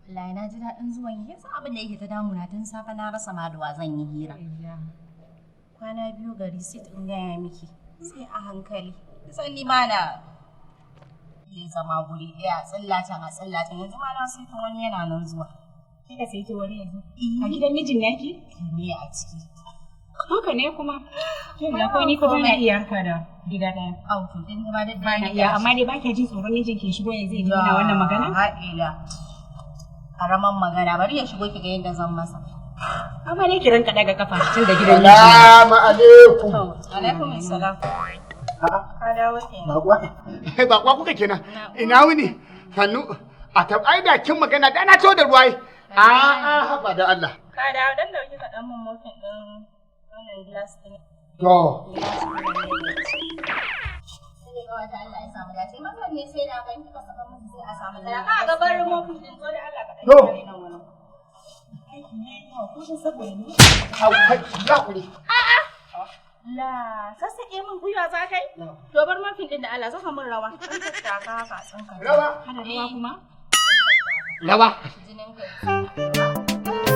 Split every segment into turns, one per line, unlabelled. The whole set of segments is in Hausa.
Wallahi na ji daɗin zuwan yi yasa abin da yake ta damuna tun safe na rasa ma da wa zan yi hira. Kwana biyu gari sit in gaya miki sai a hankali. San ni ma na yi zama guri ɗaya tsallatan a tsallatan yanzu ma na sai ta wani yana nan zuwa.
Kika sai ki wani yanzu? A gidan mijin naki?
Me a ciki?
Haka ne kuma. Ya ko ni fa bana iya haka da gida ɗaya.
Au to din ma da
Bana iya amma dai ba ki jin tsoron mijin ke shigo yanzu ya ji wannan magana?
Ha'ila. Karaman magana bari ya shigo ki ga yadda zan masa.
Amma ne ki ranka daga kafa tun da gidan miji.
Assalamu alaikum.
Alaikum assalam. Ka dawo kenan.
Bakwa kuka kenan. Ina wuni? Sannu. A ai da kin magana da na to da ruwai. A'a haba da Allah.
Ka dawo dan dauki ka dan mun mofin din wannan glass din.
To.
Sai ga wata Allah ya samu dace. Mazan ne sai da kan kika saka musu sai a samu dace. Ka ga bar mofin din to da Allah ka dan yi nan wannan.
Au kai ya kuri.
A'a. La, sassaƙe min gwiwa za kai? To bar mafin din da Allah saka min rawa. Kan ta ka haka tsanka.
Rawa?
Hana ruwa kuma?
Rawa.
Jinin kai.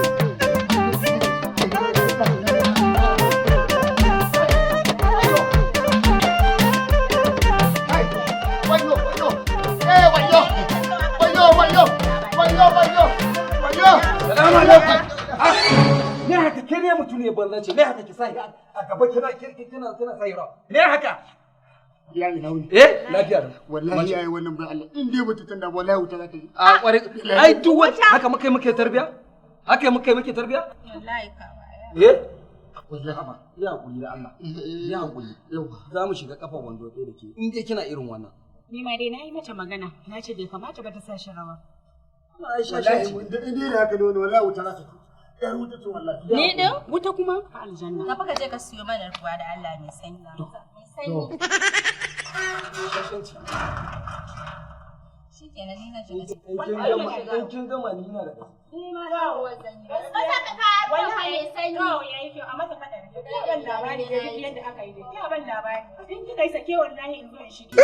Salamu alaikum.
Me haka ke ne mutum ne banza ce me haka ki sai a gaba kina sai ra me haka
Ya ina wuni.
lafiya
Wallahi yayi wannan bai Allah. In dai mutu tunda wallahi wuta za ta yi.
a kware ai duk wata haka muke tarbiya haka muke tarbiya
Wallahi ka baya.
wallahi haba ya hakuri da Allah ya hakuri za mu shiga kafar wando ɗaya da ke in dai kina irin wannan
Ni ma dai na yi mata magana na ce bai kamata ba ta sa shi rawa.
Wallahi mun da indai da haka ne wallahi wuta za ta yi. Yar wuta ce wallahi.
Ni din?
Wuta kuma a aljanna.
Ka fa ka je ka siyo mana ruwa da Allah mai sanyi. Mai sanyi. Shikenan ni na shiga.
in kin gama ni ina da
Ni ma da ruwan sanyi. Ka saka kaya ruwa mai sanyi.
Kawo ya yi kyau a masa fada. Ya ban labari da duk yadda aka yi dai. Ya ban labari. In kika yi sake wallahi in zo in shige.